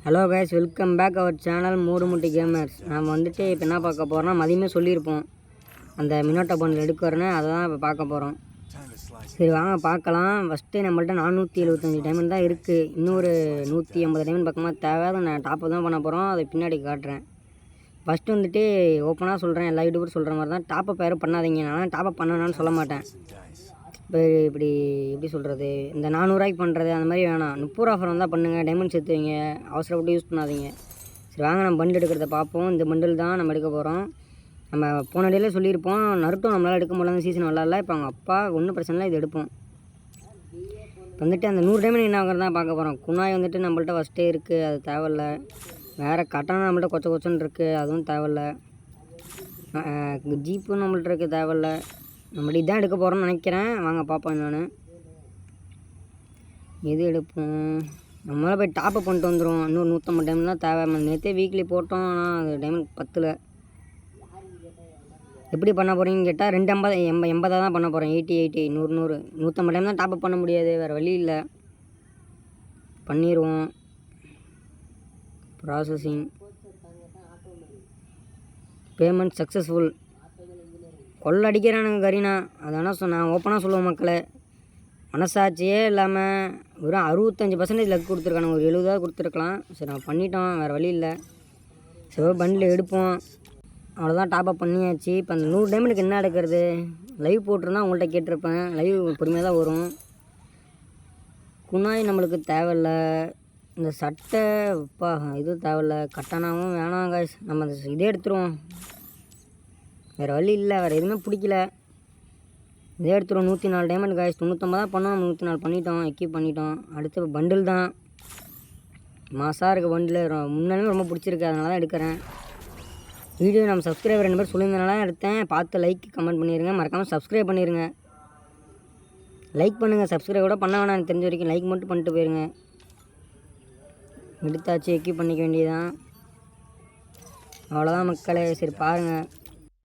Hello guys, welcome back our channel மூடுமுட்டி gamers. நம்ம வந்துட்டு இப்போ என்ன பார்க்க போகிறோம்னா, மதியமே சொல்லியிருப்போம் அந்த மினோட்டோ பண்டில் எடுக்கிறேன்னு, அதை தான் இப்போ பார்க்க போகிறோம். சரி வாங்க பார்க்கலாம். ஃபஸ்ட்டு நம்மள்ட்ட 475 டைமண்ட் தான் இருக்குது. இன்னொரு 180 டைமண்ட் பக்கமாக தேவை. அதை நான் டாப்பு தான் பண்ண போகிறோம், அதை பின்னாடி காட்டுறேன். ஃபஸ்ட்டு வந்துட்டு ஓப்பனாக சொல்கிறேன், எல்லா யூடியூபர் சொல்கிற மாதிரி தான், டாப்பப் யாரும் பண்ணாதீங்க. நான் டாப்பப் பண்ணணும்னு சொல்ல மாட்டேன். இப்போ இப்படி எப்படி சொல்கிறது, இந்த 400 ரூபாய்க்கு பண்ணுறது அந்த மாதிரி வேணாம். 30 ரூபா ஆஃபர் வந்தால் பண்ணுங்கள், டைமண்ட் சேர்த்து வைங்க, அவசரப்பட்டு யூஸ் பண்ணாதீங்க. சரி வாங்க நம்ம பண்டில் எடுக்கிறத பார்ப்போம். இந்த பண்டில் தான் நம்ம எடுக்க போகிறோம். நம்ம போன இடையில சொல்லியிருப்போம், நருட்டோ நம்மளால் எடுக்க முடியல, சீசன் விளாட்ல. இப்போ அவங்க அப்பா ஒன்றும் பிரச்சனை இல்லை, இது எடுப்போம். இப்போ வந்துட்டு அந்த 100 டைமண்ட் என்ன ஆகுறது தான் பார்க்க போகிறோம். குணாய் வந்துட்டு நம்மள்ட்ட ஃபஸ்ட்டே இருக்குது, அது தேவையில்ல. வேறு கட்டணம் நம்மள்ட்ட கொச்சன்னு இருக்குது, அதுவும் தேவையில்ல. ஜீப்பும் நம்மள்ட்ட இருக்குது, தேவையில்ல. நம்ம இதான் எடுக்க போகிறோம்னு நினைக்கிறேன். வாங்க பார்ப்போம். நான் எது எடுப்போம், நம்மளால் போய் டாப்பப் பண்ணிட்டு வந்துடும். இன்னொரு 150 டைமண்ட் தான் தேவை. நேற்றே வீக்லி போட்டோம், ஆனால் அது டைமண்ட் 10ல். எப்படி பண்ண போகிறீங்கன்னு கேட்டால் 280 தான் பண்ண போகிறேன். 80 100 150 டைம் தான் டாப்பப் பண்ண முடியாது, வேறு வழி இல்லை. பண்ணிடுவோம். Processing payment successful. கொள்ளடிக்கிறானுங்க கரீனா. அதனால் நான் ஓப்பனாக சொல்லுவேன் மக்களே, மனசாட்சியே இல்லாமல் வெறும் 65% லக் கொடுத்துருக்கானுங்க. ஒரு 70 கொடுத்துருக்கலாம். சரி நம்ம பண்ணிட்டோம், வேறு வழி இல்லை. சரி பண்டில் எடுப்போம். அவ்வளோதான், டாப்அப் பண்ணியாச்சு. இப்போ அந்த 100 டைமண்டுக்கு என்ன எடுக்கிறது, லைவ் போட்டிருந்தா உங்கள்கிட்ட கேட்டிருப்பேன். லைவ் பொறுமையாக தான் வரும். குணாய் நம்மளுக்கு தேவையில்லை. இந்த சட்டை அப்பா இது தேவையில்லை. கட்டானாவும் வேணாம் காய்ஸ், நம்ம அந்த இதே எடுத்துருவோம். வேறு வழி இல்லை, வேறு எதுவுமே பிடிக்கல. இதே எடுத்துருவோம். 104 டைமண்ட் காய்ஸ், 950 தான் பண்ணோம், 104 பண்ணிட்டோம், எக்யூப் பண்ணிட்டோம். அடுத்து பண்டில் தான் மாசாக இருக்குது. பண்டில் முன்னாலுமே ரொம்ப பிடிச்சிருக்கு, அதனால தான் எடுக்கிறேன். வீடியோ நம்ம சப்ஸ்கிரைபர் 2 பேர் சொல்லியிருந்தனால எடுத்தேன். பார்த்து லைக் கமெண்ட் பண்ணிடுங்க, மறக்காமல் சப்ஸ்கிரைப் பண்ணிடுங்க. லைக் பண்ணுங்கள், சப்ஸ்கிரைப் கூட பண்ண வேணாம் எனக்கு தெரிஞ்ச வரைக்கும். லைக் மட்டும் பண்ணிட்டு போயிருங்க. எடுத்தாச்சு, எக்யூப் பண்ணிக்க வேண்டியதான். அவ்வளோதான் மக்களே. சரி பாருங்கள்.